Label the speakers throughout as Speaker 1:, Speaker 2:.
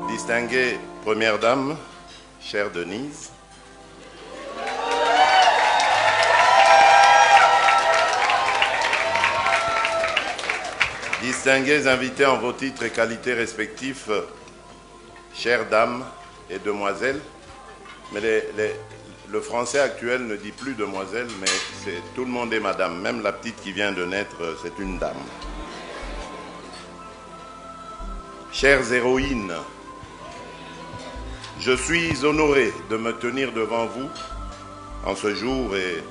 Speaker 1: Distinguée Première Dame, chère Denise, distingués invités en vos titres et qualités respectifs, chères dames et demoiselles, mais le français actuel ne dit plus demoiselle, mais tout le monde est madame, même la petite qui vient de naître, c'est une dame. Chères héroïnes, je suis honoré de me tenir devant vous en ce jour et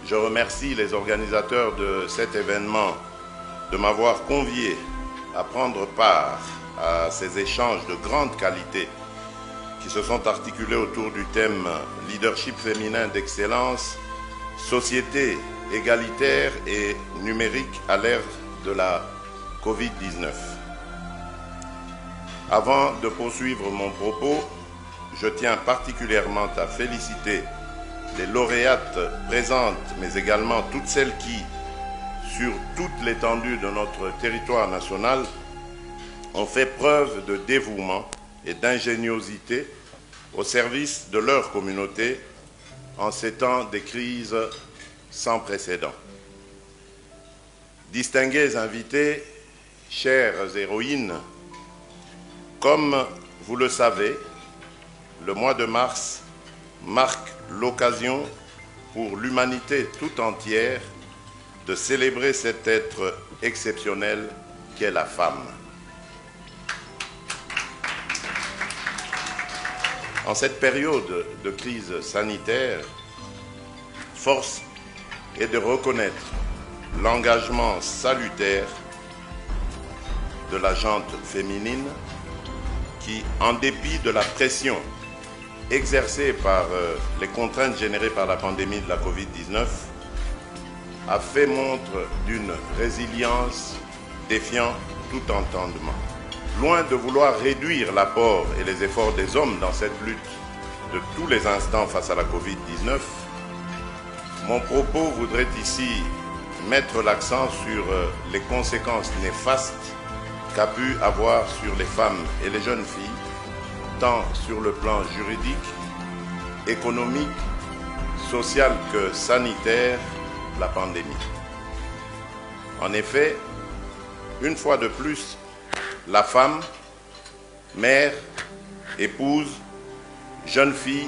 Speaker 1: je remercie les organisateurs de cet événement de m'avoir convié à prendre part à ces échanges de grande qualité qui se sont articulés autour du thème « Leadership féminin d'excellence, société égalitaire et numérique à l'ère de la Covid-19 ». Avant de poursuivre mon propos, je tiens particulièrement à féliciter les lauréates présentes, mais également toutes celles qui, sur toute l'étendue de notre territoire national, ont fait preuve de dévouement et d'ingéniosité au service de leur communauté en ces temps de crise sans précédent. Distingués invités, chères héroïnes, comme vous le savez, le mois de mars marque l'occasion pour l'humanité tout entière de célébrer cet être exceptionnel qu'est la femme. En cette période de crise sanitaire, force est de reconnaître l'engagement salutaire de la gente féminine qui, en dépit de la pression exercée par les contraintes générées par la pandémie de la Covid-19, a fait montre d'une résilience défiant tout entendement. Loin de vouloir réduire l'apport et les efforts des hommes dans cette lutte de tous les instants face à la Covid-19, mon propos voudrait ici mettre l'accent sur les conséquences néfastes qu'a pu avoir sur les femmes et les jeunes filles, tant sur le plan juridique, économique, social que sanitaire, la pandémie. En effet, une fois de plus, la femme, mère, épouse, jeune fille,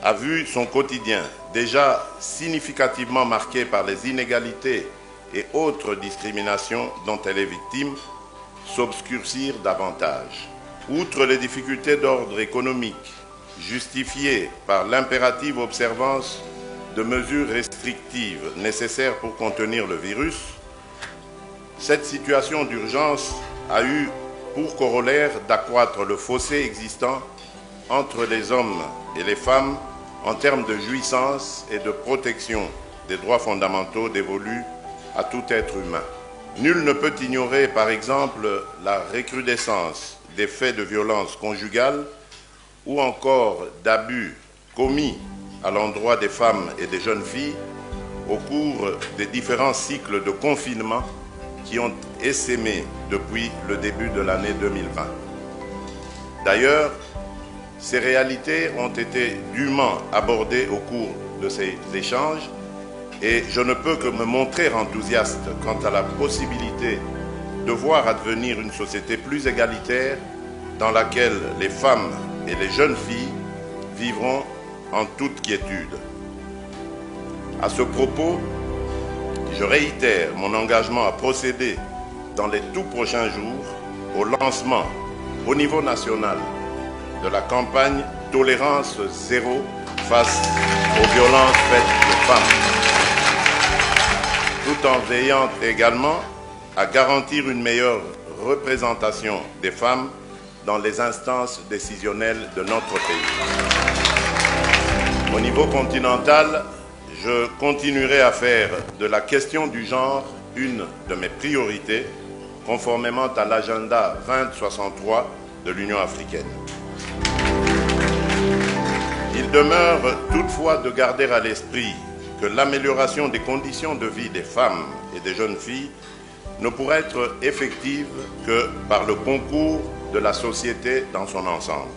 Speaker 1: a vu son quotidien déjà significativement marqué par les inégalités et autres discriminations dont elle est victime s'obscurcir davantage. Outre les difficultés d'ordre économique, justifiées par l'impérative observance de mesures restrictives nécessaires pour contenir le virus, cette situation d'urgence a eu pour corollaire d'accroître le fossé existant entre les hommes et les femmes en termes de jouissance et de protection des droits fondamentaux dévolus à tout être humain. Nul ne peut ignorer, par exemple, la recrudescence des faits de violence conjugale ou encore d'abus commis à l'endroit des femmes et des jeunes filles au cours des différents cycles de confinement qui ont essaimé depuis le début de l'année 2020. D'ailleurs, ces réalités ont été dûment abordées au cours de ces échanges et je ne peux que me montrer enthousiaste quant à la possibilité de voir advenir une société plus égalitaire dans laquelle les femmes et les jeunes filles vivront en toute quiétude. À ce propos, je réitère mon engagement à procéder dans les tout prochains jours au lancement au niveau national de la campagne Tolérance zéro face aux violences faites aux femmes, tout en veillant également à garantir une meilleure représentation des femmes dans les instances décisionnelles de notre pays. Au niveau continental, je continuerai à faire de la question du genre une de mes priorités, conformément à l'agenda 2063 de l'Union africaine. Il Il demeure toutefois de garder à l'esprit que l'amélioration des conditions de vie des femmes et des jeunes filles ne pourra être effective que par le concours de la société dans son ensemble.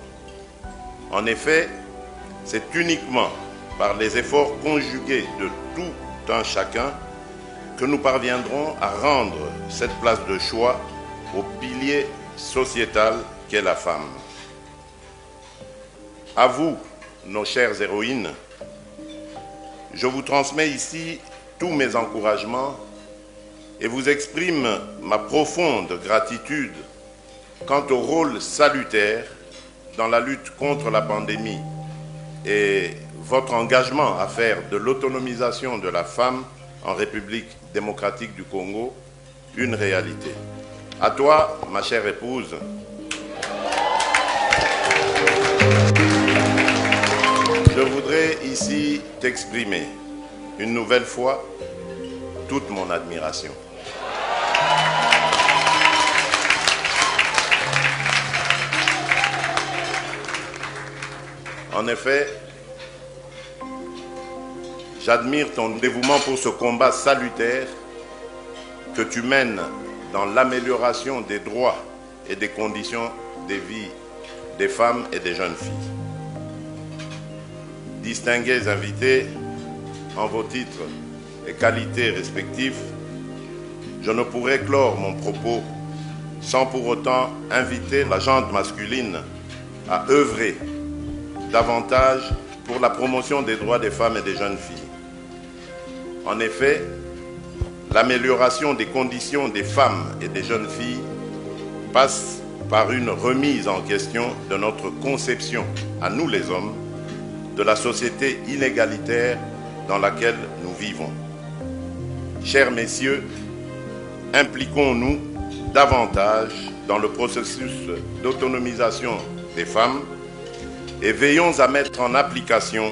Speaker 1: En effet, c'est uniquement par les efforts conjugués de tout un chacun que nous parviendrons à rendre cette place de choix au pilier sociétal qu'est la femme. À vous, nos chères héroïnes, je vous transmets ici tous mes encouragements et vous exprime ma profonde gratitude quant au rôle salutaire dans la lutte contre la pandémie et votre engagement à faire de l'autonomisation de la femme en République démocratique du Congo une réalité. À toi, ma chère épouse, je voudrais ici t'exprimer une nouvelle fois toute mon admiration. En effet, j'admire ton dévouement pour ce combat salutaire que tu mènes dans l'amélioration des droits et des conditions de vie des femmes et des jeunes filles. Distingués invités, en vos titres et qualités respectifs, je ne pourrais clore mon propos sans pour autant inviter la gente masculine à œuvrer davantage pour la promotion des droits des femmes et des jeunes filles. En effet, l'amélioration des conditions des femmes et des jeunes filles passe par une remise en question de notre conception, à nous les hommes, de la société inégalitaire dans laquelle nous vivons. Chers messieurs, impliquons-nous davantage dans le processus d'autonomisation des femmes et veillons à mettre en application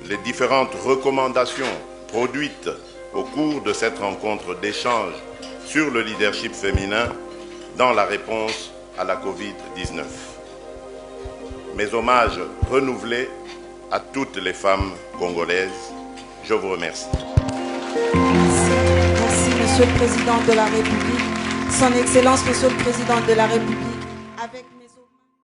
Speaker 1: les différentes recommandations produites au cours de cette rencontre d'échange sur le leadership féminin dans la réponse à la Covid-19. Mes hommages renouvelés à toutes les femmes congolaises. Je vous remercie.
Speaker 2: Merci, Monsieur le Président de la République. Son Excellence, Monsieur le Président de la République.